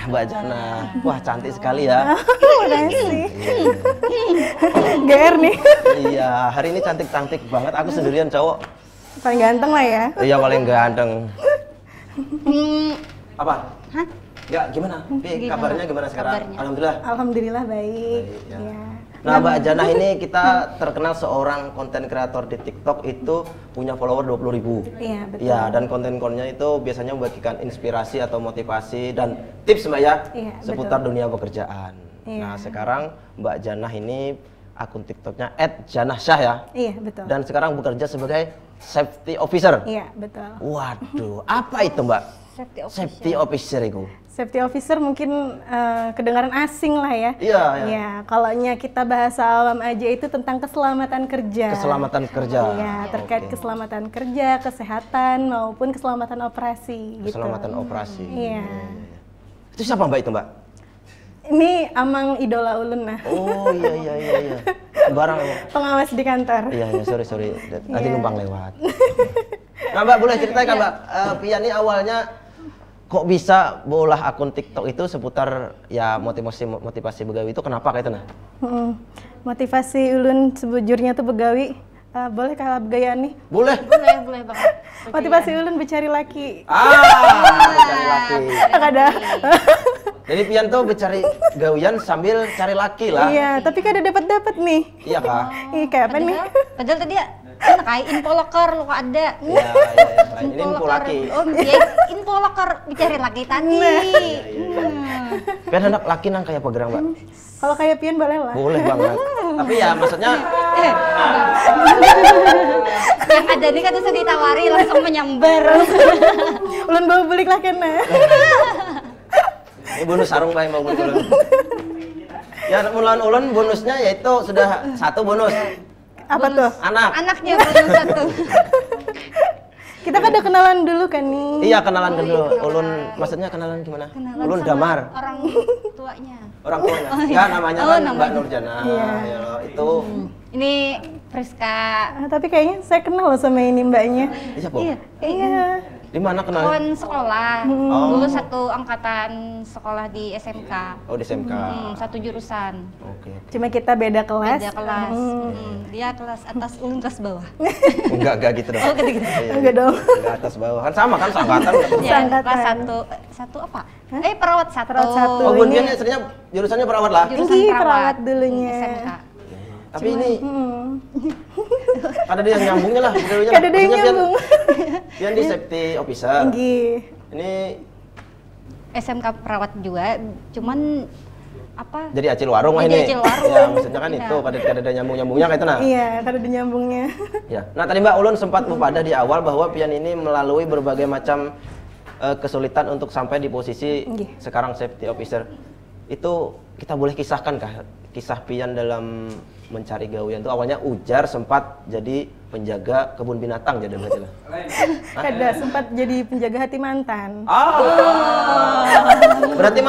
Mbak Jana. Wah, cantik sekali ya. Makasih. GR nih. Iya, hari ini cantik-cantik banget. Aku sendirian cowok. Paling ganteng lah ya. Iya, paling ganteng. Apa? Hah? Ya, gimana? Kabarnya gimana sekarang? Kabarnya? Alhamdulillah. Alhamdulillah baik. Baik, ya. Ya. Nah, Mbak Jana ini kita terkenal seorang konten kreator di TikTok itu punya follower 20.000. Iya, betul. Iya, dan konten-kontennya itu biasanya membagikan inspirasi atau motivasi dan tips Mbak ya, Iya, seputar dunia pekerjaan. Iya. Nah, sekarang Mbak Jana ini akun TikToknya @janahsyah ya. Iya, betul. Dan sekarang bekerja sebagai safety officer. Iya, betul. Waduh, apa itu Mbak? Safety officer itu. Safety officer mungkin kedengaran asing lah ya. Iya, iya. Ya, kalau kita bahasa awam aja itu tentang keselamatan kerja. Keselamatan kerja. Iya, terkait Oke. keselamatan kerja, kesehatan maupun keselamatan operasi gitu. Keselamatan operasi. Iya. Itu siapa Mbak itu Mbak? Ini Amang idola ulun nah. Oh iya. Barang. Pengawas di kantor. Iya, sorry. Tadi Iya. numpang lewat. Nah Mbak, boleh ceritakan Mbak, Pian ini awalnya kok bisa bolah akun TikTok itu seputar ya motivasi begawi itu kenapa kayak itu nah? Motivasi ulun sebujurnya tuh begawi. Boleh kalau begayaan nih? Boleh. Boleh banget. Motivasi ulun bercari laki. Cari laki. Ada. Jadi Pian tuh bercari gawian sambil cari laki lah. Iya, tapi kan ada dapat nih. Iya kak. Ih, kayak apa nih? Padahal tadi ya, kan kayak info locker lo kok ada. Iya. Ini info laki. Oh iya, info locker dicari laki tadi. Pian anak laki nang kayak pegerang Mbak. Kalau kayak Pian boleh lah. Boleh banget. Tapi ya maksudnya Yang ada nih kan tuh ditawari langsung menyambar. Ulun bawa belik lah kena. ini bonus sarung Mbak yang mau beli ulun. Ya mulan ulun bonusnya yaitu sudah 1 bonus. Apa tuh? Anak. Anaknya belum satu. Kita kan udah kenalan dulu kan nih. Iya kenalan dulu. Ulun maksudnya kenalan gimana? Ulun sama damar. orang tuanya. Orang tuanya. Ya namanya kan Mbak Nurjana. Iya. Ya, itu. Ini Friska. Tapi kayaknya saya kenal loh sama ini mbaknya. Siapa? Iya. Di mana kenal? Kawan sekolah. Dulu satu angkatan sekolah di SMK. Oh di SMK. Satu jurusan. Oke. Cuma kita beda kelas. Beda kelas. Dia kelas atas, ulun kelas bawah. Enggak gitu dong. Oh, gitu-gitu. Iya, Enggak dong. Enggak atas bawah. Kan sama kan seangkatan. Ya, Seangkatan. kelas satu apa? Perawat satu. Perawat satu. Oh Bun Bian istilahnya jurusannya perawat lah. Jurusan Tinggi perawat dulunya. SMK. Tapi ini ada yang nyambungnya lah. Ada yang nyambung. Pian di safety officer. Tinggi. Ini SMK perawat juga, cuman apa? jadi acil warung lah Jadi ini. acil warung. Ya maksudnya kan Iya. itu kada nyambung-nyambungnya kayak itu nah. Iya, kan ada nyambungnya. Ya. Nah tadi Mbak Ulun sempat mupadah di awal bahwa Pian ini melalui berbagai macam kesulitan untuk sampai di posisi Nggih. sekarang safety officer. Itu kita boleh kisahkan kah kisah Pian dalam mencari gawian itu awalnya ujar sempat jadi penjaga kebun binatang jadi berarti lah. Kada sempat jadi penjaga hati mantan. Berarti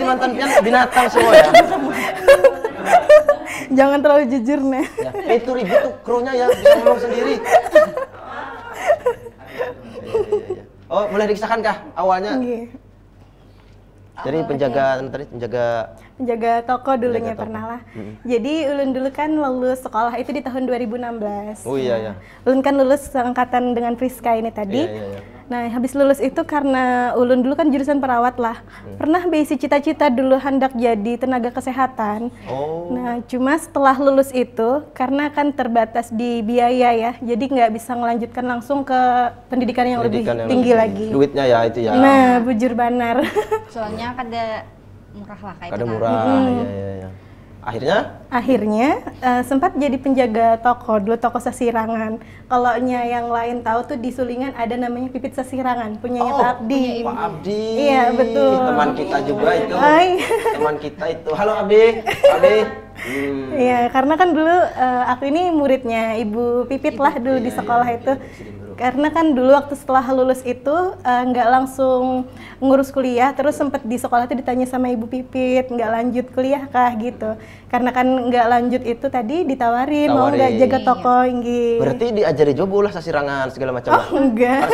mantan Pian binatang semua ya. Jangan terlalu jujur nih. Ya, itu ribut tuh krunya ya bisa ngomong sendiri. Oh, boleh dikisahkan kah awalnya? Nggih. Jadi penjaga Penjaga toko dulunya Penjaga toko. pernah lah. Jadi ulun dulu kan lulus sekolah itu di tahun 2016. Oh iya ya. Ulun kan lulus angkatan dengan Friska ini tadi. Iya. Nah, habis lulus itu karena ulun dulu kan jurusan perawat lah. Pernah basic cita-cita dulu hendak jadi tenaga kesehatan. Oh. Nah, cuma setelah lulus itu karena kan terbatas di biaya ya. Jadi nggak bisa melanjutkan langsung ke pendidikan yang lebih Pendidikan yang tinggi lebih lagi. Duitnya ya itu ya. Nah, bujur banar. Soalnya kada murah lah kayak Kada itu kan. murah. Iya. Akhirnya Sempat jadi penjaga toko, dulu toko Sasirangan. Kalau yang lain tahu tuh di Sulingan ada namanya Pipit Sasirangan, punyanya Pak Abdi. Pak Abdi. Iya, betul. Teman kita juga itu. Hai. Teman kita itu. Halo Abdi. Abdi. Iya, karena kan dulu aku ini muridnya Ibu Pipit lah dulu di sekolah itu. Karena kan dulu waktu setelah lulus itu nggak langsung ngurus kuliah, terus sempet di sekolah tuh ditanya sama Ibu Pipit, nggak lanjut kuliah kah gitu. Karena kan nggak lanjut itu tadi ditawarin, mau nggak jaga toko, inggih. Berarti diajari juga ulah sasirangan segala macam. Oh enggak,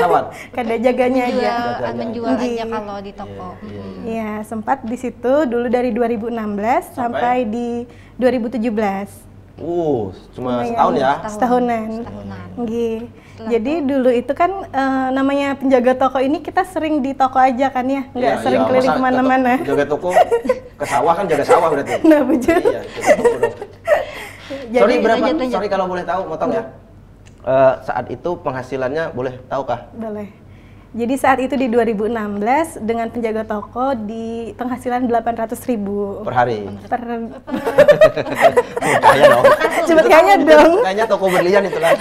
kada jaganya aja. Menjual aja kalau di toko. Iya, sempat di situ dulu dari 2016 sampai di 2017. Cuma setahun ya? Setahunan. Nggih. Jadi dulu itu kan namanya penjaga toko ini kita sering di toko aja kan ya, nggak sering keliling kemana-mana. Jaga toko ke sawah kan jaga sawah berarti. Nah, bujur. Iya, jaga toko dong. Sorry berapa? Sorry kalau boleh tahu, motong ya. Saat itu penghasilannya boleh tahu kah? Boleh. Jadi saat itu di 2016 dengan penjaga toko di penghasilan 800.000 per hari. Kaya dong. Cepet kayaknya dong. Kayaknya toko berlian itu lah.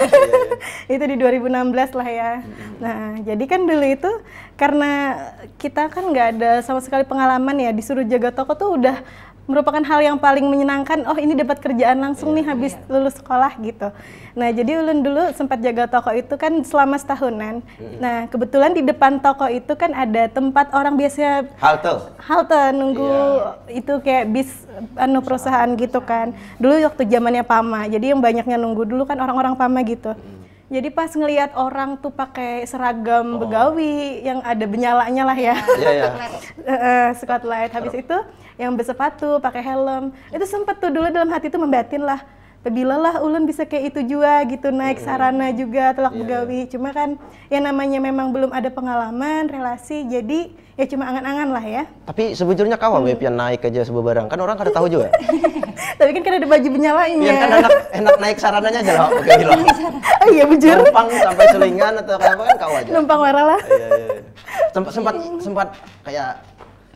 Itu di 2016 lah ya. Nah, jadi kan dulu itu karena kita kan nggak ada sama sekali pengalaman ya, disuruh jaga toko tuh udah merupakan hal yang paling menyenangkan. Oh, ini dapat kerjaan langsung nih habis lulus sekolah gitu. Nah, jadi ulun dulu sempat jaga toko itu kan selama setahunan. Nah, kebetulan di depan toko itu kan ada tempat orang biasanya halte nunggu itu kayak bis perusahaan gitu kan. Dulu waktu zamannya PAMA. Jadi yang banyaknya nunggu dulu kan orang-orang PAMA gitu. Jadi pas ngelihat orang tuh pakai seragam begawi yang ada benyalanya lah ya. Spotlight. Habis itu yang bersepatu, pakai helm. Itu sempet tuh dulu dalam hati tuh membatin lah. Bila lah ulun bisa kayak itu juga gitu, naik sarana juga telak begawi. Cuma kan ya namanya memang belum ada pengalaman, relasi, jadi ya cuma angan-angan lah ya. Tapi sebetulnya kawan pian naik aja sebuah barang, kan orang kada tahu juga. Tapi kan ada baju benyalanya. Pian kan enak naik sarananya aja lah, oke bilang. Oh iya bujur. Numpang sampai selingan atau kayak apa kan kau aja. Numpang warah lah. Sempat kayak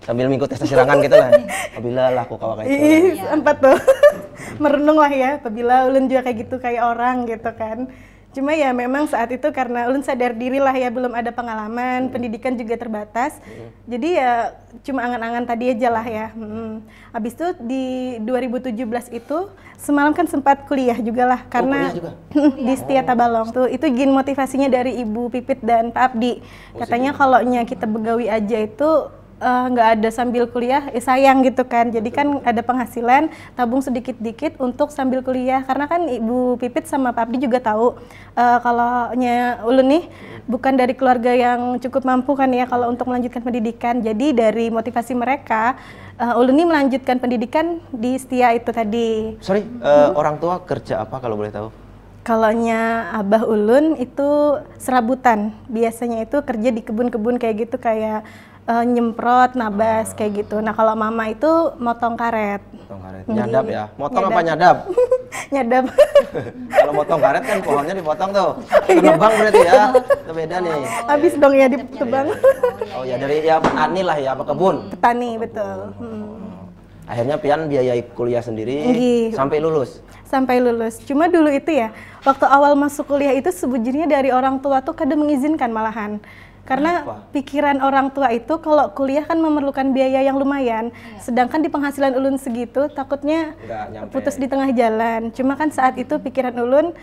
sambil mengikuti tes sirangan gitu lah. Apabila lah aku kawan kayak itu. Sempat tuh. Merenung lah ya, apabila ulun juga kayak gitu kayak orang gitu kan. Cuma ya memang saat itu karena ulun sadar diri lah ya, belum ada pengalaman, pendidikan juga terbatas. Jadi ya cuma angan-angan tadi aja lah ya. Habis itu di 2017 itu semalam kan sempat kuliah juga lah karena di Setia Tabalong tuh itu gin motivasinya dari Ibu Pipit dan Pak Abdi. Katanya kalau kita begawi aja itu nggak ada sambil kuliah, sayang gitu kan. Jadi kan ada penghasilan, tabung sedikit-dikit untuk sambil kuliah. Karena kan Ibu Pipit sama Pak Abdi juga tahu kalau ulun nih bukan dari keluarga yang cukup mampu kan ya kalau untuk melanjutkan pendidikan. Jadi dari motivasi mereka, ulun nih melanjutkan pendidikan di Setia itu tadi. Sorry, orang tua kerja apa kalau boleh tahu? Kalaunya abah ulun itu serabutan. Biasanya itu kerja di kebun-kebun kayak gitu, kayak nyemprot, nabas kayak gitu. Nah kalau mama itu motong karet. Motong karet. Nyadap ya? Motong apa nyadap? Nyadap. Kalau motong karet kan pohonnya dipotong tuh. Nebang berarti ya. Itu beda nih. Habis dong ya ditebang. Oh ya dari ya petani lah ya, apa kebun? Petani betul. Akhirnya pian biayai kuliah sendiri sampai lulus. Sampai lulus. Cuma dulu itu ya, waktu awal masuk kuliah itu sebujurnya dari orang tua tuh kadang mengizinkan malahan. Karena pikiran orang tua itu kalau kuliah kan memerlukan biaya yang lumayan, sedangkan di penghasilan ulun segitu takutnya putus di tengah jalan. Cuma kan saat itu pikiran ulun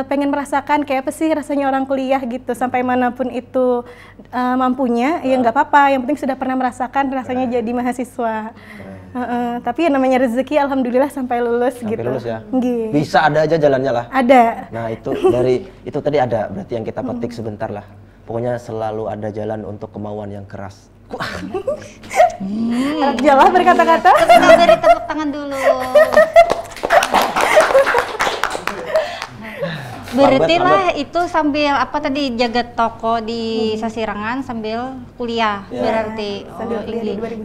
pengen merasakan kayak apa sih rasanya orang kuliah gitu, sampai manapun itu mampunya, ya nggak apa-apa, yang penting sudah pernah merasakan rasanya jadi mahasiswa. Tapi ya namanya rezeki, alhamdulillah sampai lulus sampai gitu. Lulus ya. Bisa ada aja jalannya lah. Ada. Nah itu dari itu tadi ada, berarti yang kita petik sebentar lah. Pokoknya selalu ada jalan untuk kemauan yang keras. Harap jalan berkata-kata. Dari tepuk tangan dulu. Berarti lah itu sambil apa tadi jaga toko di Sasirangan sambil kuliah berarti.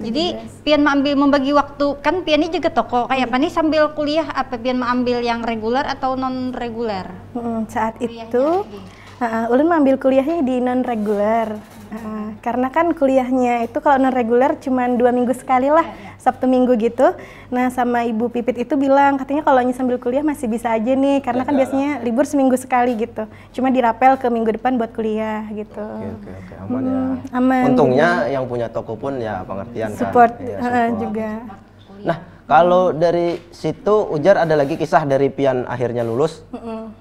Jadi pian mengambil membagi waktu kan pian ini jaga toko kayak apa nih sambil kuliah, apa pian mengambil yang reguler atau non reguler? Saat itu ulun mengambil kuliahnya di non reguler. Karena kan kuliahnya itu kalau non reguler cuma 2 minggu sekali lah, Sabtu Minggu gitu. Nah sama Ibu Pipit itu bilang katanya kalau sambil kuliah masih bisa aja nih, karena kan biasanya libur seminggu sekali gitu. Cuma dirapel ke minggu depan buat kuliah gitu. Oke, aman ya. Aman. Untungnya yang punya toko pun ya pengertian support, kan. Support juga. Nah kalau dari situ Ujar ada lagi kisah dari pian akhirnya lulus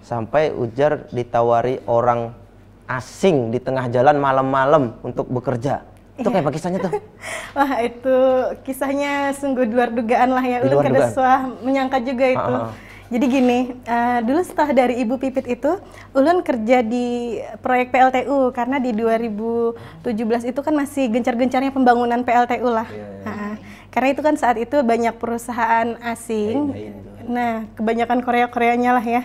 sampai Ujar ditawari orang asing di tengah jalan malam-malam untuk bekerja. Itu kayak apa kisahnya tuh? Wah, itu kisahnya sungguh di luar dugaan lah ya. Di Ulun luar kada dugaan. suah menyangka juga itu. Jadi gini, dulu setelah dari Ibu Pipit itu, Ulun kerja di proyek PLTU karena di 2017 itu kan masih gencar-gencarnya pembangunan PLTU lah. Karena itu kan saat itu banyak perusahaan asing. Nah, kebanyakan Korea-Koreanya lah ya.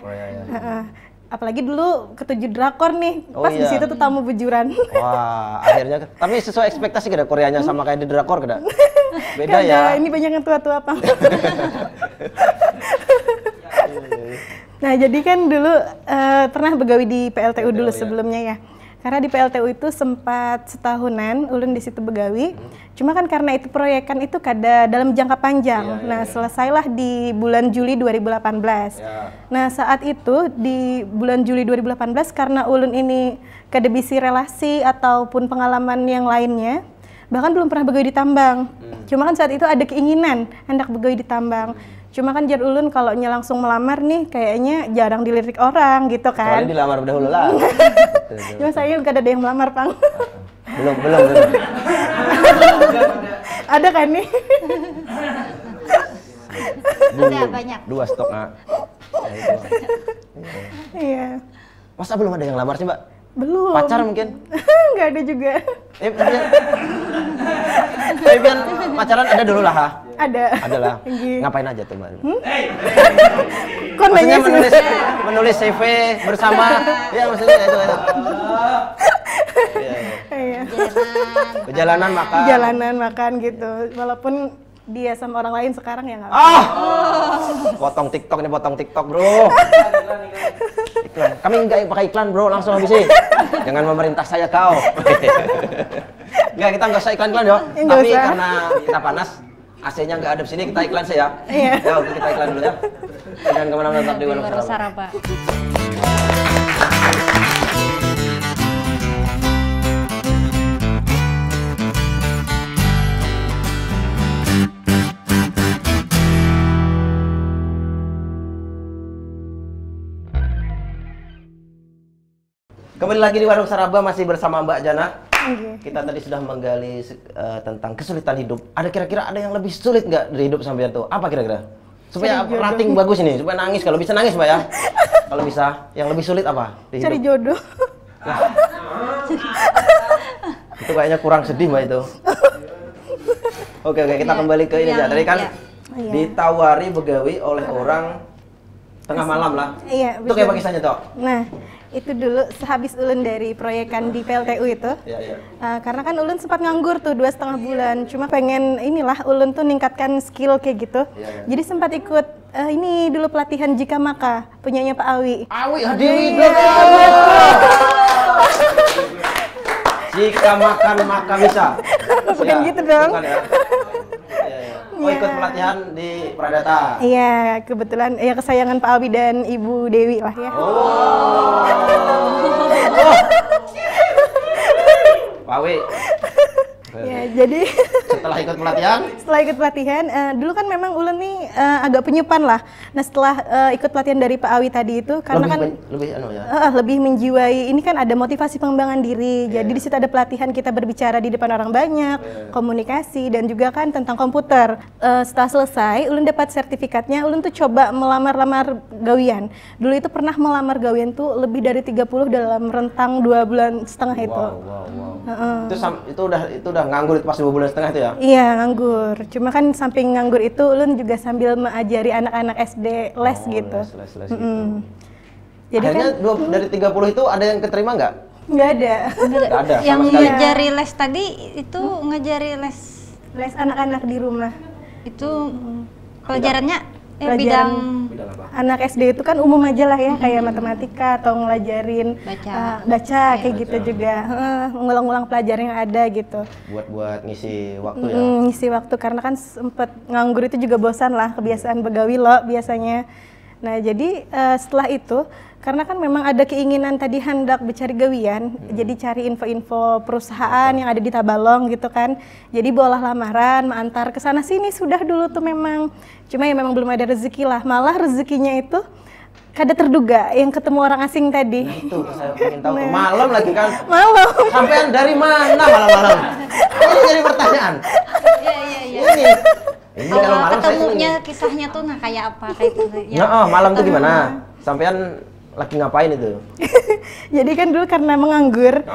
Apalagi dulu ketujuh drakor nih, pas di situ tuh tamu bujuran. Wah, akhirnya tapi sesuai ekspektasi kada Koreanya sama kayak di drakor kada? Beda Kada, ya. ini banyak yang tua-tua Pang. Nah, jadi kan dulu pernah begawi di PLTU dulu sebelumnya ya. Karena di PLTU itu sempat setahunan ulun di situ begawi. Cuma kan karena itu proyekan itu kada dalam jangka panjang. Nah, selesailah di bulan Juli 2018. Nah, saat itu di bulan Juli 2018 karena ulun ini kada bisi relasi ataupun pengalaman yang lainnya, bahkan belum pernah begawi di tambang. Cuma kan saat itu ada keinginan hendak begawi di tambang. Cuma kan jar ulun kalau langsung melamar nih kayaknya jarang dilirik orang gitu kan. Soalnya dilamar dahulu lah. Cuma saya gak ada yang melamar, Pang. Belum. Ada kan nih? Ada banyak. 2 stok nah. Iya. Masa belum ada yang lamar sih, Mbak? Belum. Pacar mungkin? Nggak ada juga. Biar pacaran ada dulu lah, ha? Ada. Ada lah. Iya. Ngapain aja tuh, Mbak? Kok Maksudnya nanya menulis CV bersama. Ya, maksudnya itu. Iya. Perjalanan makan. Jalanan makan gitu. Walaupun dia sama orang lain sekarang ya nggak. Potong TikTok, bro. Iklan. Kami nggak pakai iklan, bro. Langsung habisin. Jangan memerintah saya kau. Nggak, kita nggak usah iklan ya. Tapi usah. karena kita panas, AC-nya nggak ada di sini, kita iklan saja. Iya. Ya, oke, kita iklan dulu ya. Jangan kemana-mana, tetap di Warung Warung Saraba. Saraba. Kembali lagi di Warung Saraba, masih bersama Mbak Jana. Oke. Kita tadi sudah menggali tentang kesulitan hidup. Ada kira-kira ada yang lebih sulit nggak di hidup sampean tuh? Apa kira-kira? Supaya Cari jodoh. rating bagus ini, supaya nangis. Kalau bisa nangis, Mbak ya. Kalau bisa, yang lebih sulit apa di hidup? Cari jodoh. Itu kayaknya kurang sedih, Mbak itu. Oke, kita kembali ke ini aja. Tadi kan Iya. ditawari begawi oleh orang tengah malam lah. Iya, Itu kayak apa kisahnya, Tok? Nah, itu dulu sehabis ulun dari proyekan di PLTU itu. Iya. Karena kan ulun sempat nganggur tuh 2,5 bulan. Cuma pengen inilah ulun tuh ningkatkan skill kayak gitu. Iya. Jadi sempat ikut ini dulu pelatihan Jika Maka punyanya Pak Awi. Awi Hadiwi Jika makan maka bisa. Bukan gitu dong. Bukan ya. Oh, ikut pelatihan di Pradata. Iya, kebetulan ya kesayangan Pak Awi dan Ibu Dewi lah ya. Pak Awi. Ya, jadi Setelah ikut pelatihan, dulu kan memang ulun nih agak penyupan lah. Nah, setelah ikut pelatihan dari Pak Awi tadi itu karena lebih menjiwai ini kan ada motivasi pengembangan diri. Jadi di situ ada pelatihan kita berbicara di depan orang banyak, komunikasi dan juga kan tentang komputer. Setelah selesai, ulun dapat sertifikatnya, ulun tuh coba melamar-lamar gawian. Dulu itu pernah melamar gawian tuh lebih dari 30 dalam rentang 2,5 bulan itu. Itu udah nganggur pas 2,5 bulan itu ya? Iya, nganggur. Cuma kan samping nganggur itu ulun juga sambil mengajari anak-anak SD les gitu. Les gitu. Jadi akhirnya kan dari 30 itu ada yang keterima nggak? nggak ada. Nggak ada Yang sama sekali. ngajari les tadi itu ngajari les Les anak-anak di rumah. itu pelajarannya Pelajaran bidang Bidang apa? anak SD itu kan umum aja lah ya, kayak matematika atau ngelajarin baca kayak gitu juga. Ngulang-ngulang pelajaran yang ada gitu. Buat ngisi waktu ya? Ngisi waktu karena kan sempet nganggur itu juga bosan lah, kebiasaan begawi lo biasanya. Nah, jadi setelah itu karena kan memang ada keinginan tadi hendak mencari gawian, jadi cari info-info perusahaan yang ada di Tabalong gitu kan. Jadi bolah lamaran, mengantar ke sana sini sudah dulu tuh memang. Cuma ya memang belum ada rezeki lah. Malah rezekinya itu kada terduga yang ketemu orang asing tadi. Nah, itu saya pengen tahu. Malam lagi kan? Malam. Sampean dari mana malam-malam? Ini jadi pertanyaan. Iya. Ini kalau malam saya ketemunya kisahnya tuh nah kayak apa kayak gitu. Nah, malam tuh gimana? Sampean lagi ngapain itu? Jadi kan dulu karena menganggur,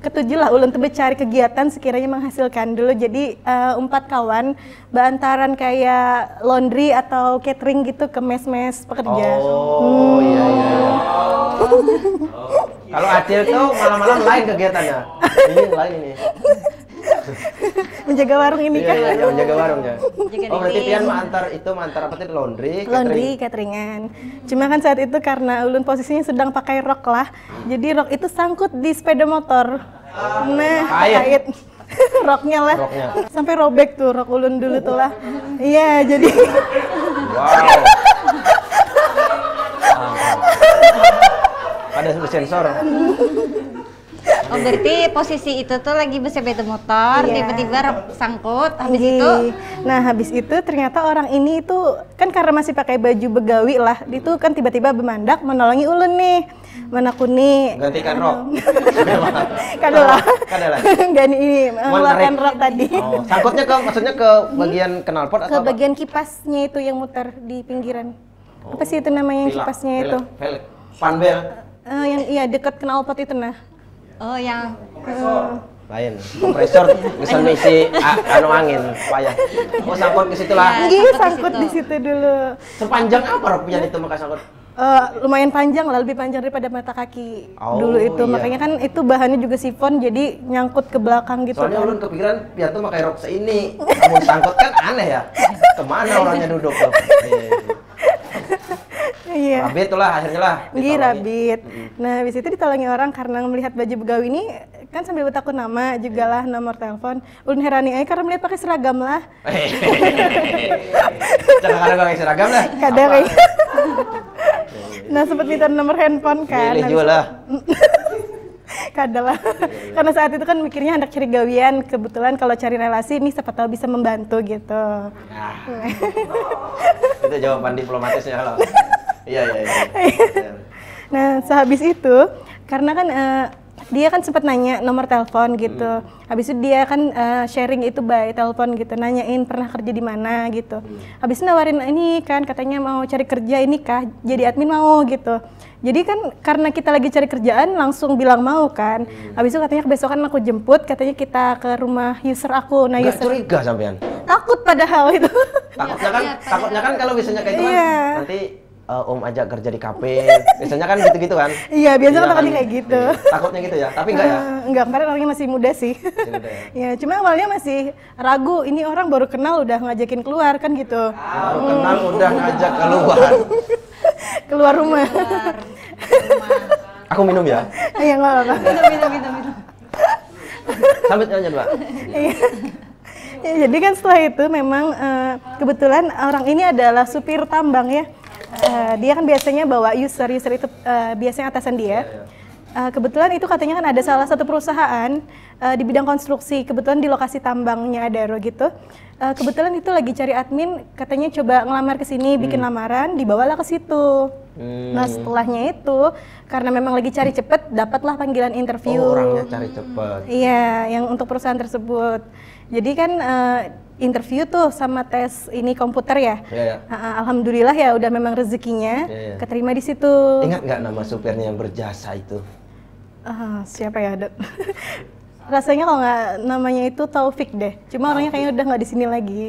ketujuh lah ulun tuh mencari kegiatan sekiranya menghasilkan dulu. Jadi 4 kawan beantaran kayak laundry atau catering gitu ke mes-mes pekerja. Oh, iya. Kalau Acil tuh malam-malam lain kegiatannya. Ini lain ini. Menjaga warung ini kan. Iya, menjaga warungnya. Jaga Oh, berarti diri. pian antar apa tadi laundry, Laundry, cateringan. Cuma kan saat itu karena ulun posisinya sedang pakai rok lah. Jadi rok itu sangkut di sepeda motor. Nah, kait. Roknya lah. Roknya. Sampai robek tuh rok ulun dulu tuh lah. Iya, jadi Wow. Ada sensor. Oh berarti posisi itu tuh lagi bersepeda motor, Iya. tiba-tiba rok sangkut, habis Iya. itu Nah, habis itu ternyata orang ini itu kan karena masih pakai baju begawi lah, itu kan tiba-tiba bemandak menolongi ulun nih. Menakuni Gantikan rok. Kadalah. Kadalah. Gani ini mengeluarkan rok tadi. Oh, sangkutnya maksudnya ke bagian knalpot Ke atau apa? bagian kipasnya itu yang muter di pinggiran. Apa sih itu namanya yang kipasnya itu? Velg. Panbel. Yang iya dekat knalpot itu nah. oh yang Lain. Kompresor misal isi anu angin payah. Oh, sangkut ke situ lah. Iya. Iya, sangkut di sangkut situ. di situ dulu. Sepanjang apa rok pian itu maka sangkut? Lumayan panjang lah, lebih panjang daripada mata kaki Oh, dulu itu. iya. Makanya kan itu bahannya juga sifon, jadi nyangkut ke belakang gitu. Soalnya kan. ulun kepikiran pian tuh pakai rok seini. Namun sangkut kan aneh ya. Kemana orangnya duduk tuh? Iya. Rabit tuh lah akhirnya lah. Iya, ditolongi. rabit. Nah, habis itu ditolongi orang karena melihat baju begawi ini kan sambil bertakun nama juga lah, nomor telepon. Ulun herani aja karena melihat pakai seragam lah. Jangan pakai seragam lah. Kadang kayak Nah, sempat minta nomor handphone kan. Milih Habis juga lah. Kadang lah. Karena saat itu kan mikirnya hendak cari gawian, kebetulan kalau cari relasi ini siapa tahu bisa membantu gitu. Nah, itu jawaban diplomatisnya kalau. Iya. Nah, sehabis itu karena kan dia kan sempat nanya nomor telepon gitu. Habis itu dia kan sharing itu by telepon gitu, nanyain pernah kerja di mana gitu. Habis itu nawarin ini kan katanya mau cari kerja ini kah, jadi admin mau gitu. Jadi kan karena kita lagi cari kerjaan langsung bilang mau kan. Habis itu katanya besokan aku jemput, katanya kita ke rumah user aku. Nah, Nggak user curiga sampean. takut padahal itu. Takutnya kan kalau misalnya kayak itu kan Iya. nanti Om ajak kerja di kafe. Biasanya kan gitu-gitu kan. Iya, biasa Iya kan kayak gitu. Iya. Takutnya gitu ya, tapi enggak ya. Enggak, kemarin orangnya masih muda sih. Masih muda ya? Ya, cuma awalnya masih ragu, ini orang baru kenal udah ngajakin keluar kan gitu. Baru kenal udah ngajak keluar. Keluar rumah. Aku minum ya. Iya, nggak apa-apa. minum. Sambil nanya, Mbak. Iya. Ya, jadi kan setelah itu memang kebetulan orang ini adalah supir tambang ya. Dia kan biasanya bawa user itu biasanya atasan dia. Kebetulan itu katanya kan ada salah satu perusahaan di bidang konstruksi, kebetulan di lokasi tambangnya Adaro gitu. Kebetulan itu lagi cari admin, katanya coba ngelamar ke sini, bikin lamaran, dibawalah ke situ. Nah, setelahnya itu karena memang lagi cari cepet, dapatlah panggilan interview. Oh, orangnya cari cepet. Iya, yang untuk perusahaan tersebut. Jadi kan interview tuh sama tes ini komputer ya. Iya. Alhamdulillah ya udah memang rezekinya Iya. keterima di situ. Ingat nggak nama supirnya yang berjasa itu? Siapa ya, Dok? Rasanya kalau nggak namanya itu Taufik deh. Cuma orangnya kayaknya udah nggak di sini lagi.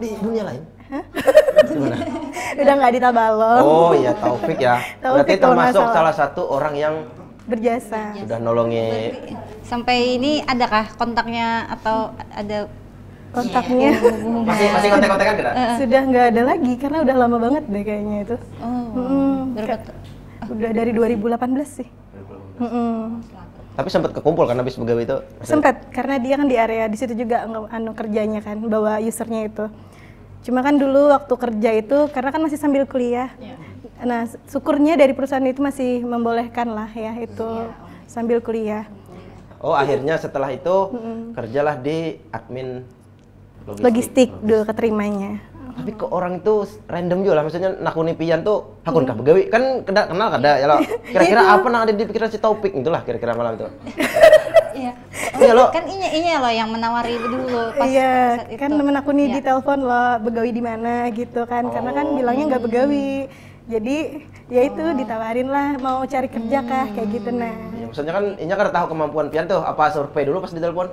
Di dunia lain? Gimana? Udah nggak di Tabalong. Oh iya, Taufik ya. Taufik Berarti kalau nggak termasuk salah. salah satu orang yang Berjasa. sudah nolongi. sampai ini adakah kontaknya atau ada Kontaknya Masih kontak-kontakan kita? sudah nggak ada lagi karena udah lama banget deh kayaknya itu. berapa Udah dari 2018 sih. Tapi sempat kekumpul kan habis begawe itu? Sempat karena dia kan di area di situ juga kerjanya kan bawa usernya itu. Cuma kan dulu waktu kerja itu karena kan masih sambil kuliah. Nah, syukurnya dari perusahaan itu masih membolehkan lah ya itu sambil kuliah. Oh, akhirnya setelah itu kerjalah di admin Logistik dulu keterimanya. Tapi kok orang itu random juga lah, maksudnya nakuni pian tuh hakun kah begawi kan kenal kada ya lo. Kira-kira apa yang ada di pikiran si Taufik itulah kira-kira malam itu. Iya. Iya lo. Kan inya loh yang menawari dulu pas Iya, saat itu. kan temen aku nih Iya. di telepon lo begawi di mana gitu kan, karena kan bilangnya nggak begawi. Jadi ya itu ditawarin lah mau cari kerja kah kayak gitu nah. Ya, maksudnya kan Inya kan tahu kemampuan pian tuh, apa survei dulu pas ditelepon?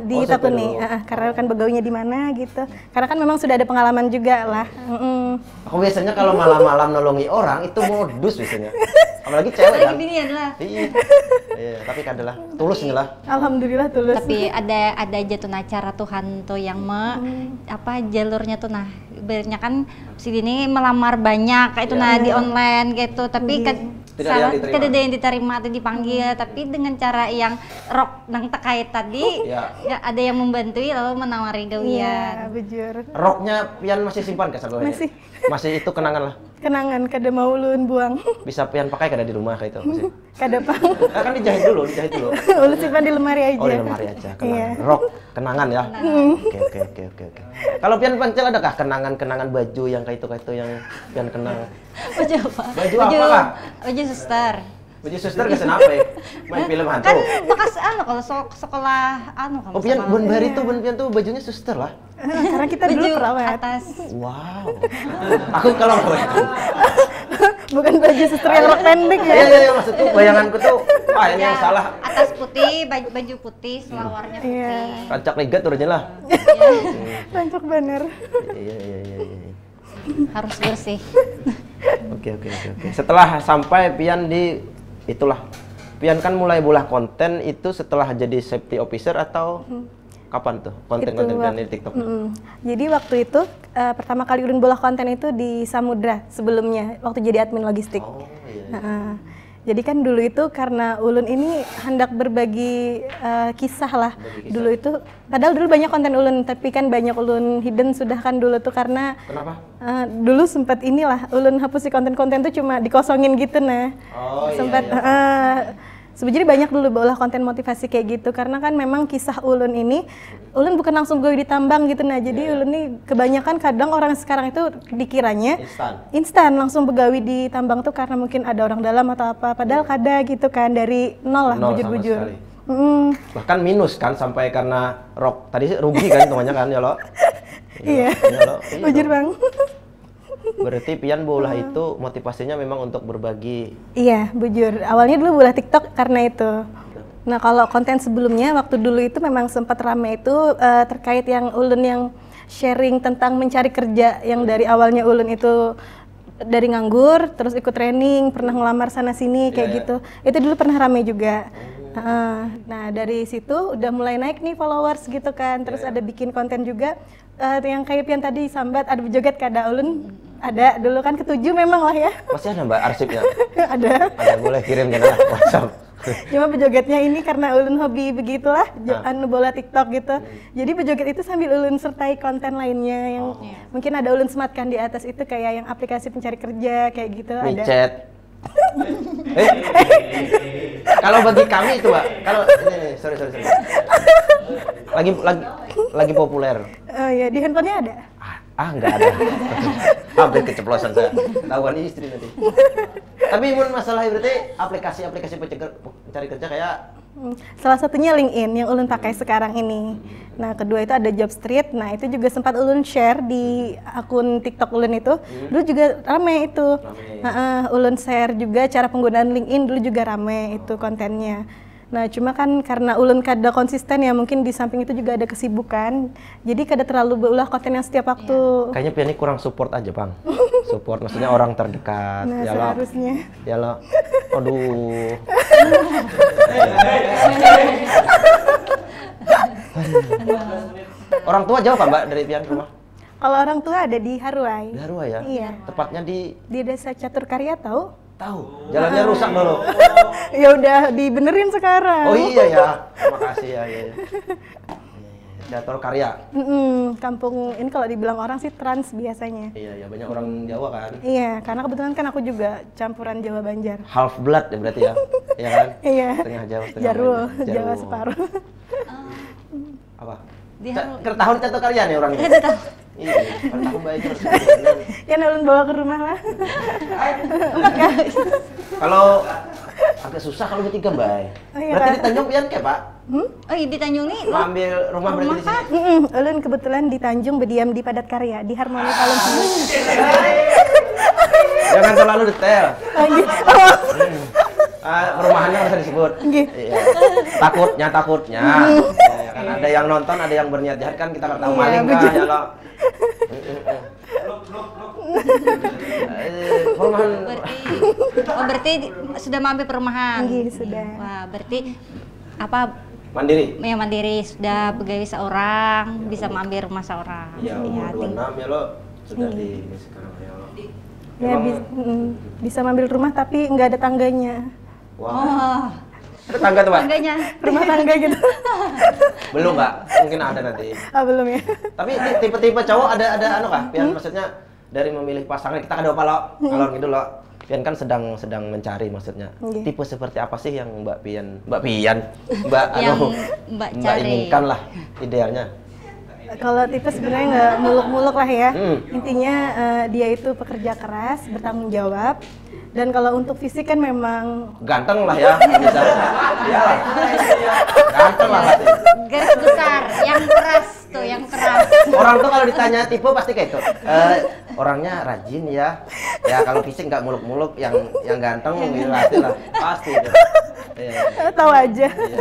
Di Oh, telepon survei nih, dulu. karena kan begawinya di mana gitu. Karena kan memang sudah ada pengalaman juga lah. Aku biasanya kalau malam-malam nolongi orang itu modus biasanya. Apalagi cewek kan. Lagi binian lah. Iya, tapi kadalah tulusnya lah. Alhamdulillah tulus. Tapi ada aja tuh nah cara Tuhan tuh yang apa jalurnya tuh nah ibaratnya kan si Dini melamar banyak kayak itu nah di online gitu tapi Tidak ada yang diterima. tidak ada yang diterima atau dipanggil tapi dengan cara yang rok nang terkait tadi Ya. ya ada yang membantu lalu menawari Iya, gawian. bujur. Roknya pian masih simpan ke sabelahnya? Masih. Masih itu kenangan lah. Kenangan kada mau ulun buang. Bisa pian pakai kada di rumah kayak itu masih. Kada pang. Nah, kan dijahit dulu. Ulun simpan di lemari aja. Oh, di lemari aja. Kenangan. Iya. Rok kenangan ya. Oke. Kalau pian pancel adakah kenangan-kenangan baju yang kayak itu yang pian kenang? Baju apa? Baju apa, Kak? Baju suster. Baju suster kesen apa ya? Main film hantu. Kan bekas kalau sekolah kamu Oh, pian sekolah. Bon Bari tuh pian tuh bajunya suster lah. Karena kita dulu Baju perawat. atas Wow. Aku kalau Bukan baju suster yang rok pendek ya. Iya, maksudku bayanganku tuh ini yang salah. atas putih baju putih selawarnya putih. Iya. Kancak ligat turunnya lah. Rancok bener. Iya. Harus bersih. Oke. Setelah sampai pian di itulah. Pian kan mulai bulah konten itu setelah jadi safety officer atau kapan tuh konten-konten pian di TikTok? Jadi waktu itu pertama kali ulun bola konten itu di Samudra sebelumnya waktu jadi admin logistik. Oh iya. Heeh. Jadi kan dulu itu karena ulun ini hendak berbagi kisah lah. Dulu itu padahal dulu banyak konten ulun tapi kan banyak ulun hidden sudah kan dulu tuh karena Kenapa? dulu sempat inilah ulun hapus si konten-konten tuh cuma dikosongin gitu nah. Oh Sempat sebenarnya banyak dulu bola konten motivasi kayak gitu karena kan memang kisah ulun ini ulun bukan langsung gue ditambang gitu nah jadi ulun nih kebanyakan kadang orang sekarang itu dikiranya instan langsung begawi di tambang tuh karena mungkin ada orang dalam atau apa padahal kada gitu kan dari nol lah bujur-bujur. Bahkan minus kan sampai karena rok tadi sih rugi kan semuanya kan ya lo. Iya. Bujur bang. Berarti pian bola itu motivasinya memang untuk berbagi. Iya, bujur. Awalnya dulu bola TikTok karena itu. Nah, kalau konten sebelumnya waktu dulu itu memang sempat rame itu terkait yang ulun yang sharing tentang mencari kerja yang dari awalnya ulun itu dari nganggur, terus ikut training, pernah ngelamar sana sini kayak gitu. Itu dulu pernah rame juga. Nah, dari situ udah mulai naik nih followers gitu kan. Terus ada bikin konten juga yang kayak pian tadi sambat ada joget kada ulun. Ada dulu kan ketujuh memang lah ya. Masih ada Mbak arsipnya? Ada. Boleh kirim ke WhatsApp. Cuma bejogetnya ini karena ulun hobi begitulah, anu bola TikTok gitu. Jadi bejoget itu sambil ulun sertai konten lainnya yang mungkin ada ulun sematkan di atas itu kayak yang aplikasi pencari kerja kayak gitu ada. Micet. Kalau bagi kami itu Mbak, kalau ini sorry. Lagi populer. Oh ya, di handphonenya ada. Enggak ada. Hampir keceplosan saya. Tahuan istri nanti. Tapi mun masalah berarti aplikasi pencari kerja kayak salah satunya LinkedIn yang ulun pakai sekarang ini. Nah, kedua itu ada Jobstreet. Nah, itu juga sempat ulun share di akun TikTok ulun itu. Dulu juga rame itu. Ulun share juga cara penggunaan LinkedIn dulu juga rame itu kontennya. Nah, cuma kan karena ulun kada konsisten ya mungkin di samping itu juga ada kesibukan. Jadi kada terlalu berulah konten yang setiap waktu. kayaknya pian ini kurang support aja, Bang. Support maksudnya orang terdekat. Nah, Ya lo. seharusnya. Ya lo. Aduh. Orang tua jauh Pak Mbak dari pian rumah? Kalau orang tua ada di Haruai. Di Harua ya? Iya. Tepatnya di Desa Caturkarya tahu? tahu. Jalannya rusak dulu. Ya udah dibenerin sekarang. Oh iya ya. Makasih ya. Teater Karya. Kampung ini kalau dibilang orang sih trans biasanya. Iya, banyak orang Jawa kan. Iya, karena kebetulan kan aku juga campuran Jawa Banjar. Half blood ya berarti ya. Iya kan? Iya. Setengah Jawa, setengah Jarwo, Banjar. Jawa separuh. Apa? Ker tahu dicatat kalian ya orangnya. Iya, per tahun baik harus. Ya ulun bawa ke rumah lah. Kalau agak susah kalau bertiga, Mbak. Oh, iya, Berarti Kak. di Tanjung pian ke, Pak? Oh, di Tanjung nih Mau ambil rumah berarti di sini. Ulun kebetulan di Tanjung berdiam di Padat Karya di Harmoni Palem. Jangan terlalu detail. Oh, gitu. Perumahannya nggak usah disebut. Gitu. Iya. Takutnya. Ya, kan ada yang nonton, ada yang berniat jahat kan kita nggak tahu Iya, maling betul. kan ya lo. Perumahan. berarti sudah mampir perumahan. Sudah. Wah, berarti apa Mandiri. ya mandiri, sudah pegawai seorang, bisa mampir rumah seorang. Iya, umur 26 ya lo sudah di sekarang ya lo. Ya bisa ngambil rumah tapi nggak ada tangganya. Wah. Oh, Ada tangga tuh, Pak? tangganya. Rumah tangga gitu. Belum, Mbak. Mungkin ada nanti. Belum ya. Tapi tipe-tipe cowok ada anu kah? Pian maksudnya dari memilih pasangan kita ada apa lo? Kalau gitu lo. Pian kan sedang mencari maksudnya. Tipe seperti apa sih yang Mbak Pian Yang Mbak cari. inginkan lah idealnya? Kalau tipe sebenarnya nggak muluk-muluk lah ya. Intinya dia itu pekerja keras, bertanggung jawab. Dan kalau untuk fisik kan memang Ganteng lah ya, bisa. Iyalah. Ganteng lah pasti. Garis besar, yang keras tuh, yang keras. Orang tuh kalau ditanya tipe pasti kayak itu. Orangnya rajin ya. Ya kalau fisik nggak muluk-muluk, yang ganteng gitu pasti lah. Pasti itu. Iya. tahu aja. Iya.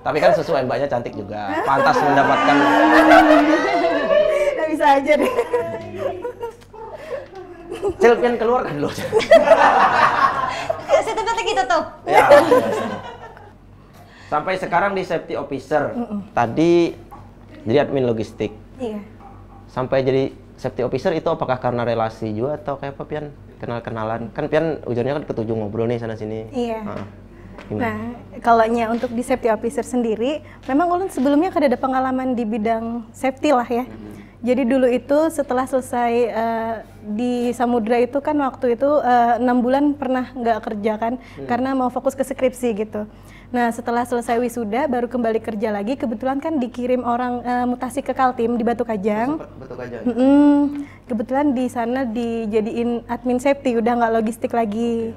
Tapi kan sesuai mbaknya cantik juga. Pantas mendapatkan. Nggak bisa aja deh. Cil, pian keluar kan dulu. Saya tempatnya gitu tuh. Ya. Sampai sekarang di safety officer. Tadi jadi admin logistik. Iya. Sampai jadi safety officer itu apakah karena relasi juga atau kayak apa pian? Kenal-kenalan. Kan pian ujungnya kan ketujuh ngobrol nih sana sini. Iya. Gimana? Nah, kalau untuk di safety officer sendiri, memang ulun sebelumnya kan ada pengalaman di bidang safety lah ya. Jadi dulu itu setelah selesai di Samudra itu kan waktu itu 6 bulan pernah nggak kerja kan, karena mau fokus ke skripsi gitu. Nah setelah selesai wisuda baru kembali kerja lagi, kebetulan kan dikirim orang mutasi ke Kaltim di Batu Kajang. Batu Kajang. Kebetulan di sana dijadiin admin safety, udah nggak logistik lagi.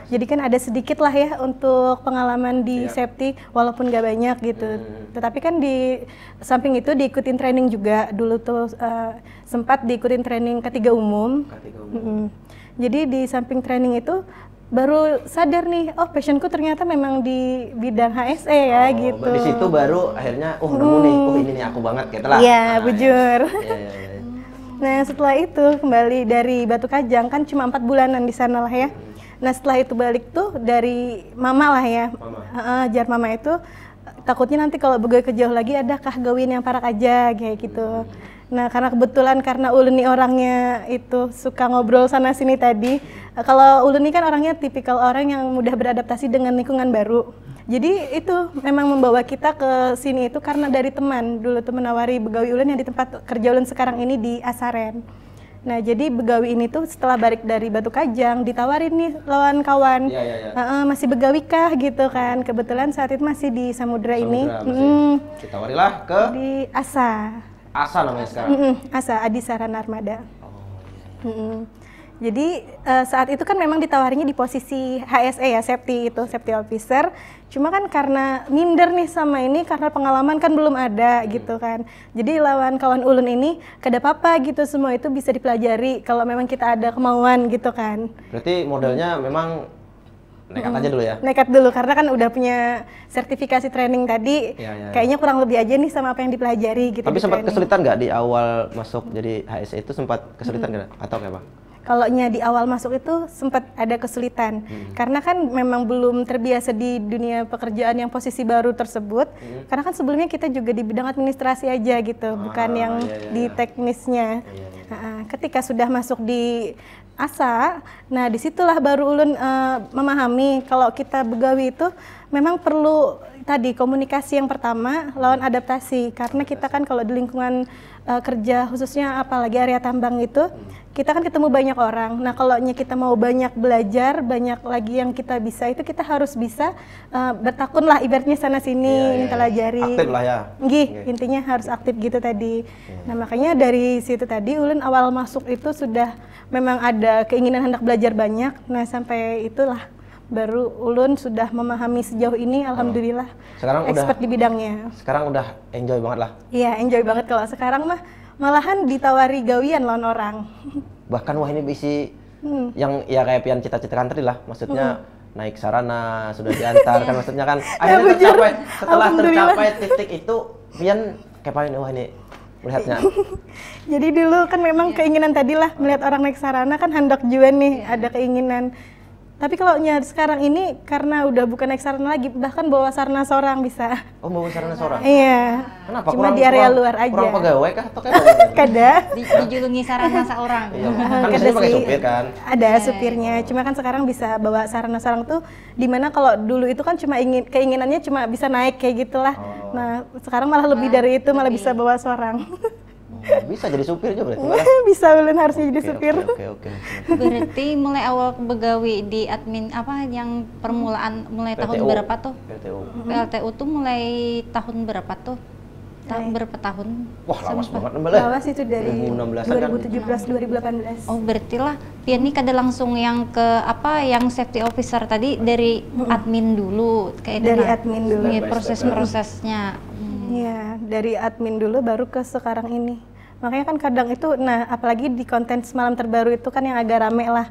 Jadi kan ada sedikit lah ya untuk pengalaman di safety, walaupun nggak banyak gitu. Tetapi kan di samping itu diikutin training juga. Dulu tuh sempat diikutin training K3 umum. Jadi di samping training itu baru sadar nih, oh passionku ternyata memang di bidang HSE ya gitu. Di situ baru akhirnya, nemu nih, ini nih aku banget gitu lah. Iya, bujur. Iya. Nah setelah itu kembali dari Batu Kajang kan cuma 4 bulanan di sana lah ya. Nah setelah itu balik tuh dari mama lah ya. Jar mama itu takutnya nanti kalau begoy ke jauh lagi ada kah gawin yang parak aja kayak gitu. Nah karena kebetulan karena ulun nih orangnya itu suka ngobrol sana sini tadi. Kalau ulun nih kan orangnya tipikal orang yang mudah beradaptasi dengan lingkungan baru. Jadi itu memang membawa kita ke sini itu karena dari teman. Dulu tuh menawari begawi ulun yang di tempat kerja ulun sekarang ini di Asaren. Nah jadi begawi ini tuh setelah balik dari Batu Kajang ditawarin nih lawan kawan. Masih begawi kah gitu kan. Kebetulan saat itu masih di Samudra ini. Ditawarilah ke di ASA. ASA namanya sekarang. ASA, Adi Sarana Armada. Jadi saat itu kan memang ditawarinya di posisi HSE ya, safety officer. Cuma kan karena minder nih sama ini karena pengalaman kan belum ada gitu kan. Jadi lawan kawan ulun ini kada apa-apa gitu, semua itu bisa dipelajari kalau memang kita ada kemauan gitu kan. Berarti modelnya memang nekat aja dulu ya? Nekat dulu karena kan udah punya sertifikasi training tadi. Kayaknya kurang lebih aja nih sama apa yang dipelajari gitu. Tapi sempat kesulitan nggak di awal masuk jadi HSE itu, sempat kesulitan nggak atau kayak apa? Kalau di awal masuk itu sempat ada kesulitan karena kan memang belum terbiasa di dunia pekerjaan yang posisi baru tersebut. Karena kan sebelumnya kita juga di bidang administrasi aja gitu, bukan yang di teknisnya. Ketika sudah masuk di ASA, nah disitulah baru ulun memahami kalau kita begawi itu memang perlu tadi komunikasi yang pertama lawan adaptasi, karena kita kan kalau di lingkungan kerja khususnya apalagi area tambang itu kita kan ketemu banyak orang. Nah kalau kita mau banyak belajar, banyak lagi yang kita bisa, itu kita harus bisa bertakun lah ibaratnya sana sini pelajari. Aktif lah ya. Intinya harus aktif gitu tadi. Nah makanya dari situ tadi ulun awal masuk itu sudah memang ada keinginan hendak belajar banyak. Nah sampai itulah baru ulun sudah memahami sejauh ini, alhamdulillah. Sekarang expert udah di bidangnya. Sekarang udah enjoy banget lah. Iya, enjoy banget. Kalau sekarang mah malahan ditawari gawian lawan orang. Bahkan wah ini bisi yang ya kayak pian cita-citakan tadi lah, maksudnya naik sarana sudah diantar kan, maksudnya kan akhirnya tercapai. Setelah tercapai titik itu pian kayak paling wah ini melihatnya. Jadi dulu kan memang keinginan tadi lah melihat orang naik sarana kan hendak juga nih ada keinginan. Tapi kalau sekarang ini karena udah bukan naik sarana lagi, bahkan bawa sarana seorang bisa. Oh, bawa sarana seorang? Iya. Kenapa? Cuma di area luar aja. Kurang pegawai kah? Atau kayak Kada. Dijulungi sarana seorang. Iya. Kan biasanya pakai supir kan? Ada supirnya. Cuma kan sekarang bisa bawa sarana seorang tuh, dimana kalau dulu itu kan cuma keinginannya cuma bisa naik kayak gitulah. Nah sekarang malah lebih dari itu, malah bisa bawa seorang. Bisa jadi supir juga berarti? Bisa, ulun harusnya jadi supir. Oke. Berarti mulai awal begawi di admin apa yang permulaan mulai PTU. Tahun berapa tuh? PLTU tuh mulai tahun berapa tuh? Berapa tahun? Wah, lawas banget nambah. Lawas itu dari 2017 2018. Oh, berarti lah pian ini kada langsung yang ke apa yang safety officer tadi dari admin dulu kayak dari admin dulu. Ya, proses-prosesnya. Iya, dari admin dulu baru ke sekarang ini. Makanya kan kadang itu, nah apalagi di konten semalam terbaru itu kan yang agak rame lah.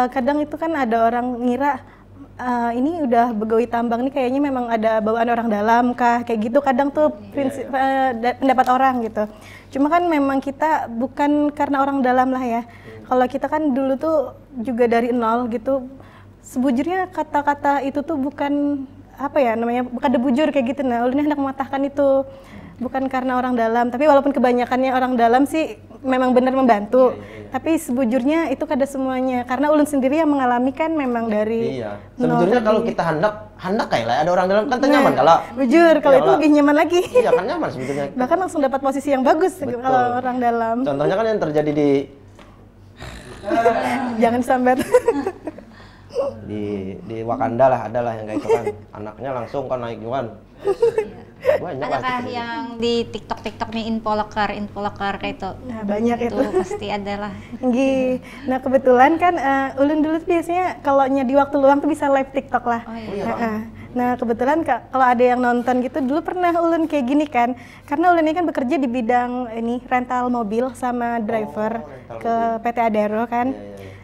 Kadang itu kan ada orang ngira ini udah begawi tambang nih kayaknya memang ada bawaan orang dalam kah, kayak gitu kadang tuh prinsip pendapat orang gitu. Cuma kan memang kita bukan karena orang dalam lah ya. Kalau kita kan dulu tuh juga dari nol gitu. Sebujurnya kata-kata itu tuh bukan apa ya namanya, bukan debujur kayak gitu. Nah ulun hendak mematahkan itu. Bukan karena orang dalam, tapi walaupun kebanyakannya orang dalam sih memang benar membantu. Tapi sebujurnya itu kada semuanya, karena ulun sendiri yang mengalami kan memang dari sebujurnya kalau kita hendak kayak lah ada orang dalam kan nyaman kalau bujur, kalau itu lebih nyaman lagi. Iya kan nyaman sebujurnya. Bahkan langsung dapat posisi yang bagus kalau orang dalam. Contohnya kan yang terjadi di jangan sambat. di Wakanda lah, adalah yang kayak itu kan anaknya langsung kan naik juga. Banyak adakah yang di TikTok nih infoloker kayak itu? Nah, banyak itu pasti ada lah. Nah kebetulan kan ulun dulu biasanya kalau di waktu luang tuh bisa live TikTok lah. Nah kebetulan kalau ada yang nonton gitu, dulu pernah ulun kayak gini kan, karena ulun ini kan bekerja di bidang ini rental mobil sama driver ke PT Adaro kan.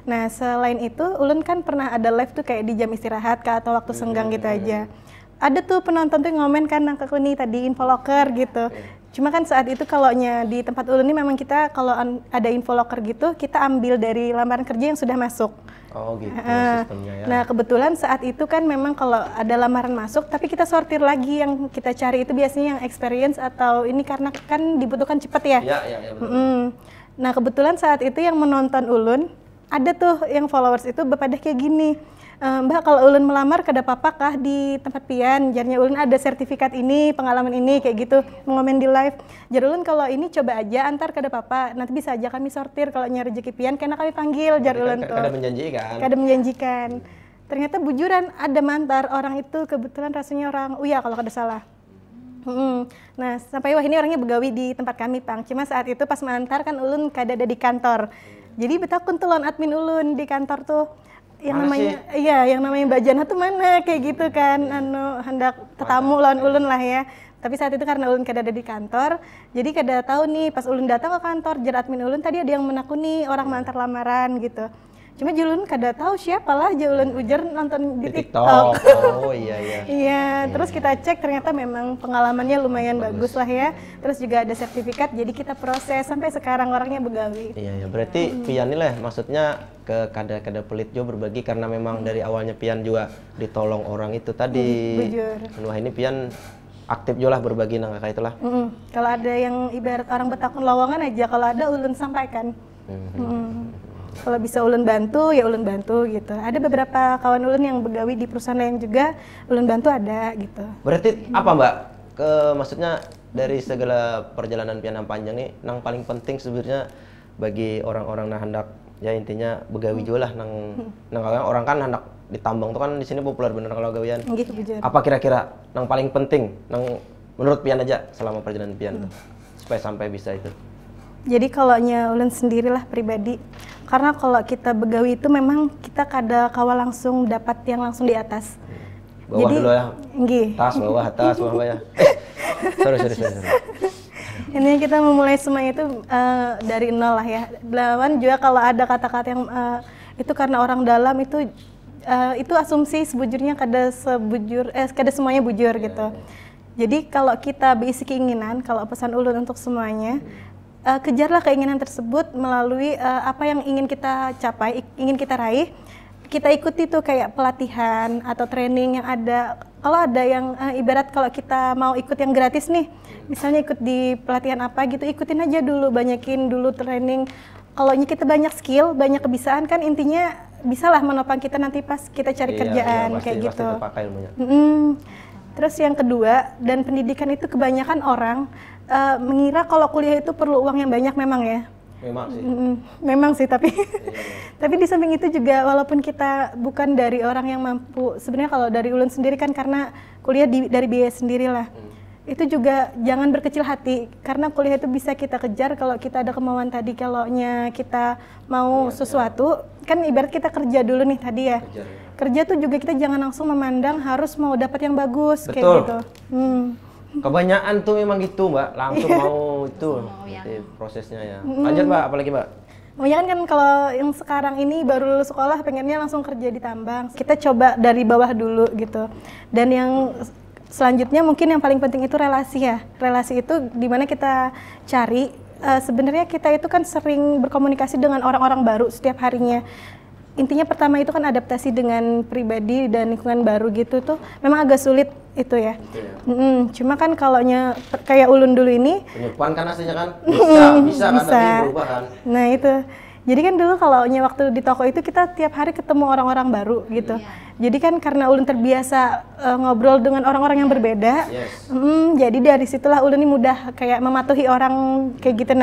Nah selain itu ulun kan pernah ada live tuh kayak di jam istirahat atau waktu senggang gitu aja. Ada tuh penonton tuh ngomen kan nangkep nih tadi infoloker gitu. Cuma kan saat itu kalau di tempat ulun ini memang kita kalau ada infoloker gitu kita ambil dari lamaran kerja yang sudah masuk. Oh gitu sistemnya ya. Nah kebetulan saat itu kan memang kalau ada lamaran masuk tapi kita sortir lagi, yang kita cari itu biasanya yang experience atau ini karena kan dibutuhkan cepat ya. Iya. Nah kebetulan saat itu yang menonton ulun ada tuh yang followers itu pada kayak gini. Mbak, kalau ulun melamar kada apa-apa kah di tempat pian? Jarnya ulun ada sertifikat ini, pengalaman ini, kayak gitu, mengomen di live. Jar ulun kalau ini coba aja antar kada apa-apa, nanti bisa aja kami sortir kalau nyari rezeki pian, karena kami panggil, jar ulun tuh. Kada menjanjikan. Kada menjanjikan. Ternyata bujuran ada mantar, orang itu kebetulan rasanya orang Uya kalau kada salah. Nah sampai wah ini orangnya begawi di tempat kami pang. Cuma saat itu pas mantar kan ulun kada ada di kantor. Jadi betakun tuh lawan admin ulun di kantor tuh. Yang namanya Mbak Jana tuh mana kayak gitu kan, hendak tetamu lawan ulun lah ya. Tapi saat itu karena ulun kada ada di kantor, jadi kada tahu nih pas ulun datang ke kantor jar admin ulun tadi ada yang menakuni orang mantar lamaran gitu. Cuma ulun kada tahu siapa lah, ulun ujar nonton di TikTok. Oh iya. Iya, terus kita cek ternyata memang pengalamannya lumayan bagus lah ya. Terus juga ada sertifikat, jadi kita proses sampai sekarang orangnya begawi. Iya, berarti Pian ini lah maksudnya ke kada pelit juga berbagi, karena memang dari awalnya Pian juga ditolong orang itu tadi. Bujur. Wah ini Pian aktif juga lah berbagi nang kayak itulah. Kalau ada yang ibarat orang betakun lowongan aja, kalau ada ulun sampaikan. Kalau bisa ulun bantu, ya ulun bantu gitu. Ada beberapa kawan ulun yang begawi di perusahaan lain juga, ulun bantu ada gitu. Berarti apa Mbak? Maksudnya dari segala perjalanan pian yang panjang nih, yang paling penting sebenarnya bagi orang-orang nah hendak ya intinya begawi juga lah nang orang kan hendak ditambang tuh kan di sini populer bener kalau gawian. Gitu, bujur. Apa kira-kira yang paling penting nang menurut pian aja selama perjalanan pian tuh supaya sampai bisa itu? Jadi kalau ulun sendirilah pribadi, karena kalau kita begawi itu memang kita kada kawa langsung dapat yang langsung di atas. Bawah Jadi, dulu ya. Nggih. Bawah, atas, bawah ya. Sorry. Ini kita memulai semua itu dari nol lah ya. Lawan juga kalau ada kata-kata yang itu karena orang dalam itu asumsi sebujurnya kada semuanya bujur gitu. Jadi kalau kita berisi keinginan, kalau pesan ulun untuk semuanya, kejarlah keinginan tersebut melalui apa yang ingin kita capai, ingin kita raih. Kita ikuti tuh kayak pelatihan atau training yang ada. Kalau ada yang ibarat kalau kita mau ikut yang gratis nih, misalnya ikut di pelatihan apa gitu, ikutin aja dulu, banyakin dulu training. Kalau kita banyak skill, banyak kebisaan kan intinya bisalah menopang kita nanti pas kita cari kerjaan pasti, kayak gitu. Pasti terpakai ilmunya. Terus yang kedua, dan pendidikan itu kebanyakan orang mengira kalau kuliah itu perlu uang yang banyak memang ya. Memang sih tapi tapi di samping itu juga walaupun kita bukan dari orang yang mampu, sebenarnya kalau dari ulun sendiri kan karena kuliah dari biaya sendirilah. Itu juga jangan berkecil hati karena kuliah itu bisa kita kejar kalau kita ada kemauan tadi. Kalau kita mau sesuatu kan ibarat kita kerja dulu nih tadi ya. Kerja tuh juga kita jangan langsung memandang harus mau dapat yang bagus. Betul. Kayak gitu. Kebanyakan tuh memang gitu Mbak, langsung mau itu prosesnya ya. Lanjut Mbak, apalagi Mbak? Kebanyakan kan kalau yang sekarang ini baru lulus sekolah pengennya langsung kerja di tambang. Kita coba dari bawah dulu gitu. Dan yang selanjutnya mungkin yang paling penting itu relasi ya. Relasi itu dimana kita cari, sebenarnya kita itu kan sering berkomunikasi dengan orang-orang baru setiap harinya. Intinya pertama itu kan adaptasi dengan pribadi dan lingkungan baru gitu tuh memang agak sulit itu ya. Cuma kan kalaunya kayak ulun dulu ini penyukuan kan aslinya kan bisa kan tapi berubah kan. Nah itu jadi kan dulu kalaunya waktu di toko itu kita tiap hari ketemu orang-orang baru gitu. Jadi kan karena ulun terbiasa ngobrol dengan orang-orang yang berbeda, jadi dari situlah ulun ini mudah kayak mematuhi orang kayak gitu.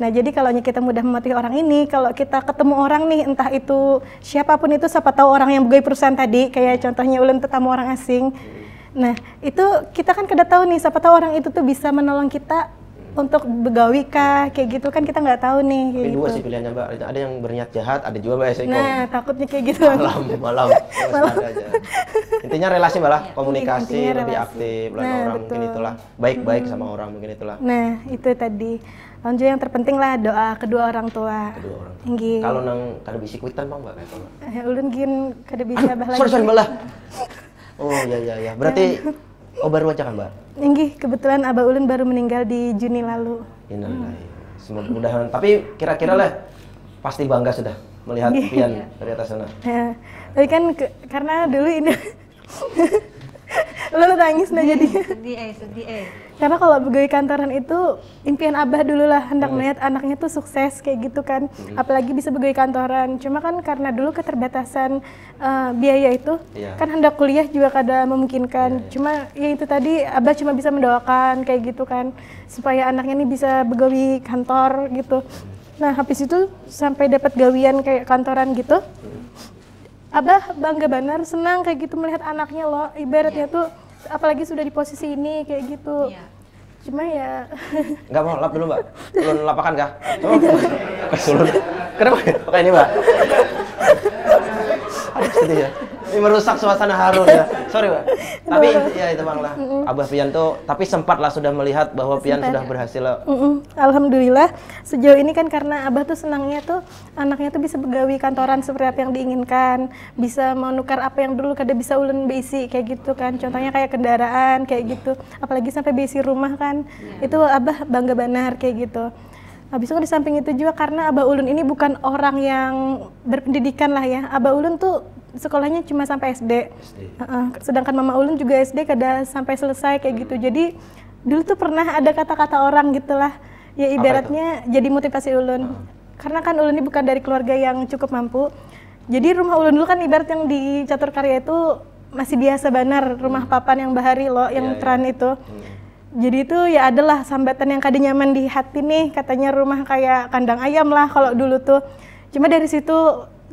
Nah jadi kalau kita mudah mematuhi orang ini, kalau kita ketemu orang nih, entah itu siapapun itu, siapa tahu orang yang begawi perusahaan tadi, kayak contohnya ulun tetamu orang asing. Nah itu kita kan kada tahu nih, siapa tahu orang itu tuh bisa menolong kita untuk begawi kah, kayak gitu kan kita nggak tahu nih. Kayak Tapi gitu. dua sih pilihannya Mbak, ada yang berniat jahat, ada juga Mbak Eko. Nah takutnya kayak gitu. Malam. Aja. Intinya relasi Mbak lah, komunikasi lebih aktif, orang mungkin itulah, baik-baik sama orang mungkin itulah. Nah itu tadi. Lanjut yang terpenting lah doa kedua orang tua. Kalau nang kada bisa kuitan Bang Mbak kayak Mbak. Ulun gin kada bisa bah lagi. Sorry Mbak lah. Oh iya. Berarti baru aja kan Mbak? Inggih, kebetulan abah ulun baru meninggal di Juni lalu. Innalillahi. Semoga mudahan. Tapi kira-kira lah pasti bangga sudah melihat pian dari atas sana. Ya, tapi kan karena dulu ini lu nangis nah jadi. Sedih. Karena kalau begawi kantoran itu impian abah dulu lah hendak melihat anaknya tuh sukses kayak gitu kan. Apalagi bisa begawi kantoran. Cuma kan karena dulu keterbatasan biaya itu kan hendak kuliah juga kada memungkinkan. Cuma ya itu tadi abah cuma bisa mendoakan kayak gitu kan supaya anaknya ini bisa begawi kantor gitu. Nah habis itu sampai dapat gawian kayak kantoran gitu. Abah bangga benar, senang kayak gitu melihat anaknya loh. Ibaratnya tuh apalagi sudah di posisi ini kayak gitu. Cuma ya nggak mau lap dulu Mbak. Ulun lapakan kah? Coba. Ulun. Kenapa pakai ini Mbak? Aduh sedih ya. Ini merusak suasana haru ya. Sorry Mbak. Tapi ya itu Bang lah. Abah Pian tuh tapi sempat lah sudah melihat bahwa Pian sudah berhasil. Alhamdulillah sejauh ini kan karena abah tuh senangnya tuh anaknya tuh bisa begawi kantoran seperti apa yang diinginkan, bisa menukar apa yang dulu kada bisa ulun beisi kayak gitu kan. Contohnya kayak kendaraan kayak gitu. Apalagi sampai beisi rumah kan. Itu abah bangga benar kayak gitu. Habis itu di samping itu juga karena abah ulun ini bukan orang yang berpendidikan lah ya. Abah ulun tuh sekolahnya cuma sampai SD. Sedangkan mama ulun juga SD kada sampai selesai kayak gitu. Jadi dulu tuh pernah ada kata-kata orang gitulah. Ya ibaratnya jadi motivasi ulun. karena kan ulun ini bukan dari keluarga yang cukup mampu. Jadi rumah ulun dulu kan ibarat yang di Catur Karya itu masih biasa banar, rumah papan yang bahari lo, yang tran itu. Jadi itu ya adalah sambatan yang kada nyaman di hati nih, katanya rumah kayak kandang ayam lah kalau dulu tuh. Cuma dari situ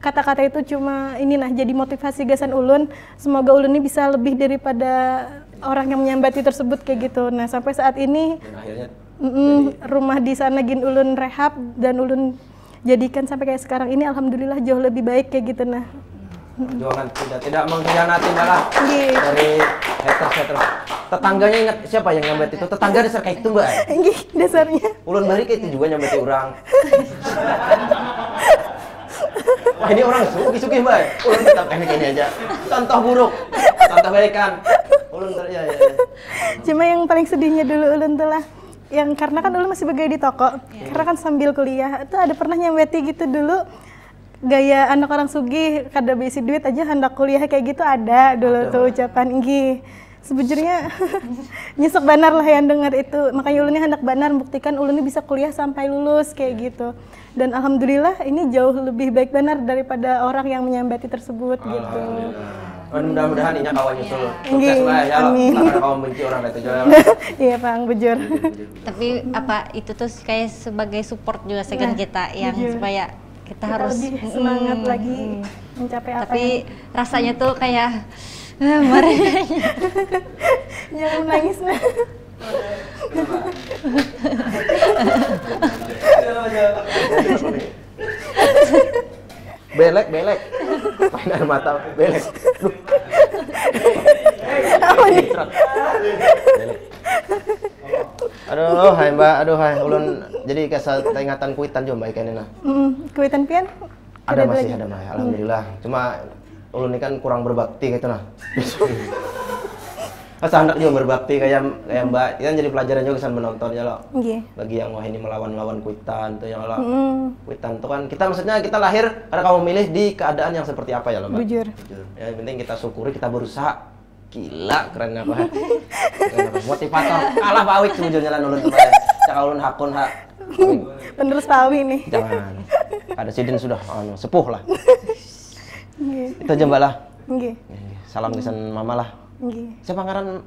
kata-kata itu cuma ini nah jadi motivasi gasan ulun, semoga ulun ini bisa lebih daripada orang yang menyambati tersebut kayak gitu. Nah sampai saat ini rumah di sana gin ulun rehab dan ulun jadikan sampai kayak sekarang ini, alhamdulillah jauh lebih baik kayak gitu nah. Perjuangan tidak mengkhianati malah dari haters. Tetangganya ingat siapa yang nyambet itu? Tetangga dasar kayak itu mbak? Nggih, dasarnya. Ulun bari kayak itu juga nyambeti orang. Wah ini orang suki mbak. Ulun tetap kayak gini aja. Contoh buruk, contoh baikan. Ulun ya. Cuma yang paling sedihnya dulu ulun tuh lah, yang karena kan ulun masih bekerja di toko, karena kan sambil kuliah itu ada pernah nyambeti gitu dulu. Gaya anak orang sugih kada bisi duit aja hendak kuliah kayak gitu ada dulu tuh ucapan nggih. Sebujurnya nyesek banar lah yang dengar itu. Makanya ulunnya hendak banar membuktikan ulunnya bisa kuliah sampai lulus kayak gitu. Dan alhamdulillah ini jauh lebih baik banar daripada orang yang menyambati tersebut gitu. Mudah-mudahan ini kawan nyusul sukses lah ya lo. Karena kawan benci orang itu jual. Iya Bang, bujur. Tapi apa itu tuh kayak sebagai support juga segan kita yang supaya kita harus lebih semangat lagi mencapai apa. Tapi rasanya tuh kayak kemarin jangan menangis nah. Belek. Main air mata, belek. Apa nih? Belek. Aduh, hai Mbak, ulun jadi kesal ingatan kuitan juga Mbak ikan nah. Kuitan pian? Ada masih, alhamdulillah. Cuma ulun ini kan kurang berbakti gitu nah. Asa anak juga berbakti kayak Mbak, itu kan jadi pelajaran juga kesan menonton ya lo. Bagi yang wah ini melawan kuitan tuh ya lo. Kuitan tuh kan kita maksudnya kita lahir karena kamu milih di keadaan yang seperti apa ya lo Mbak. Bujur. Ya yang penting kita syukuri, kita berusaha. Gila keren apa? Motivator. Kalah Pak Awik sebujurnya lah ulun kemarin. Cak ulun hakun hak. Penerus Pak Awi nih. Jangan. Ada sidin sudah sepuh lah. Itu aja Mbak lah. Salam kesan Mama lah. Siapa ngaran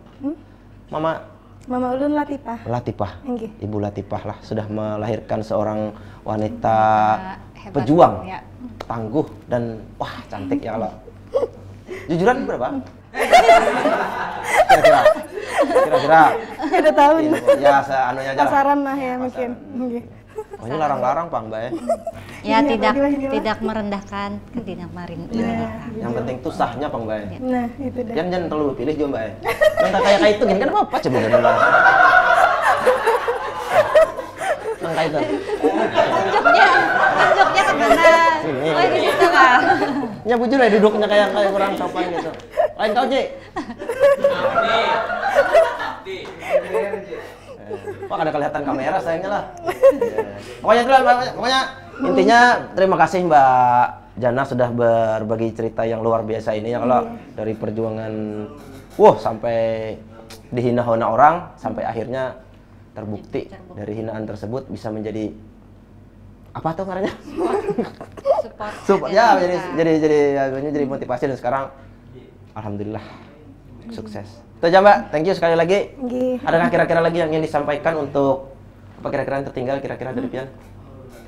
Mama? Mama ulun Latifah. Ibu Latifah lah sudah melahirkan seorang wanita pejuang, tangguh dan wah cantik ya Allah. Jujuran berapa? Kira-kira. Ada tahun. Ya anunya aja lah. Pasaran lah ya mungkin. Oh, ini larang-larang Pak Mbak ya. Ya tidak merendahkan, tidak merendahkan. Yang penting tuh sahnya Pak Mbak ya. Nah, itu dah. Jangan terlalu pilih juga Mbak ya. Nang kayak itu gini kan apa sebenarnya Mbak. Nang kayak itu. Tunjuknya ke mana? Oh di situ kah? Ya bujur ya duduknya kayak kurang sopan gitu. Lain kau Ci. Wah ada kelihatan kamera sayangnya lah. Pokoknya intinya terima kasih Mbak Jana sudah berbagi cerita yang luar biasa ini ya kalau dari perjuangan sampai dihina-hina orang sampai akhirnya terbukti dari hinaan tersebut bisa menjadi apa tuh namanya? Support. Ya jadi motivasi dan sekarang alhamdulillah sukses. Itu aja Mbak, thank you sekali lagi. Adakah kira-kira lagi yang ingin disampaikan untuk apa kira-kira yang tertinggal kira-kira dari Pian?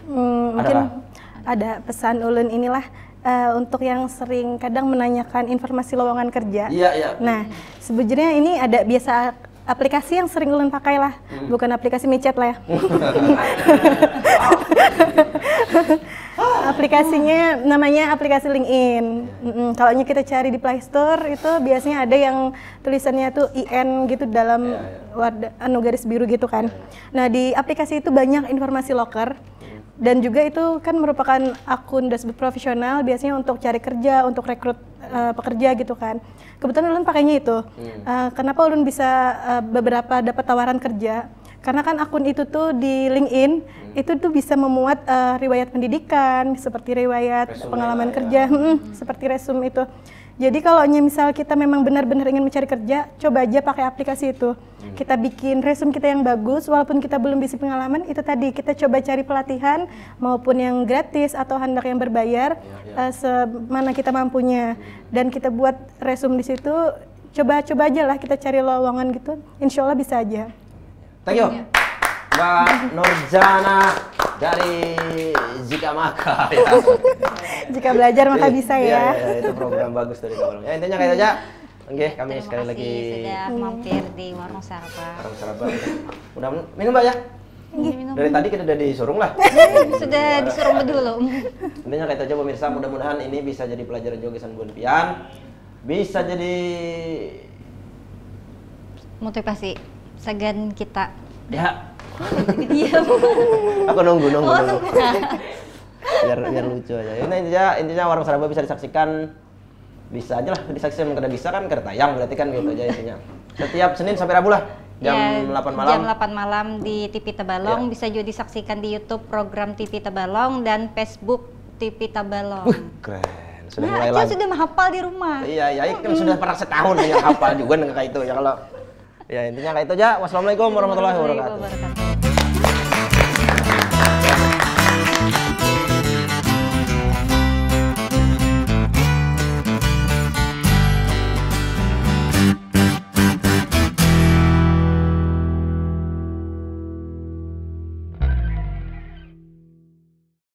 Mungkin ada pesan ulun inilah untuk yang sering kadang menanyakan informasi lowongan kerja. Iya. Nah, sebujurnya ini ada biasa aplikasi yang sering ulun pakai lah, bukan aplikasi micet lah ya. Aplikasinya namanya aplikasi LinkedIn. Kalau kita cari di Play Store itu biasanya ada yang tulisannya tuh IN gitu dalam garis biru gitu kan. Nah di aplikasi itu banyak informasi loker dan juga itu kan merupakan akun dashboard profesional biasanya untuk cari kerja, untuk rekrut pekerja gitu kan. Kebetulan ulun pakainya itu. Kenapa ulun bisa beberapa dapat tawaran kerja? Karena kan akun itu tuh di LinkedIn itu tuh bisa memuat riwayat pendidikan, seperti riwayat Resume pengalaman lah, kerja, seperti resume itu. Jadi kalau misal kita memang benar-benar ingin mencari kerja, coba aja pakai aplikasi itu. Kita bikin resume kita yang bagus, walaupun kita belum bisa pengalaman, itu tadi kita coba cari pelatihan maupun yang gratis atau hendak yang berbayar, semana kita mampunya. Dan kita buat resume di situ, coba aja lah kita cari lowongan gitu, insya Allah bisa aja. Thank you, Mbak Nurjana dari Jika Maka ya. Jika belajar maka bisa ya. Iya, itu program bagus dari Tabalong. Ya intinya kayak aja. Oke, kami Terima sekali kasih lagi sudah mampir di Warung Sarapan. Warung Sarapan. Udah minum Mbak ya? Minum. Dari tadi kita udah disuruh lah. Sudah disuruh dulu. Intinya kayak aja pemirsa, mudah-mudahan ini bisa jadi pelajaran juga kesan Bun Pian. Bisa jadi Motivasi segan kita. ya. Diam. Aku nunggu. Oh, biar lucu aja. Intinya Warung Sarapan bisa disaksikan, bisa aja lah disaksikan, kada bisa kan kada tayang, berarti kan gitu aja intinya. Setiap Senin sampai Rabu lah jam 8 malam. Jam 8 malam di TV Tabalong, bisa juga disaksikan di YouTube program TV Tabalong dan Facebook TV Tabalong. Keren. Sudah Nah, mulai Acil lagi. sudah menghafal di rumah. Iya, kan sudah pernah setahun hanya hafal juga kayak itu ya kalau. Ya intinya kayak itu aja. Wassalamualaikum warahmatullahi wabarakatuh.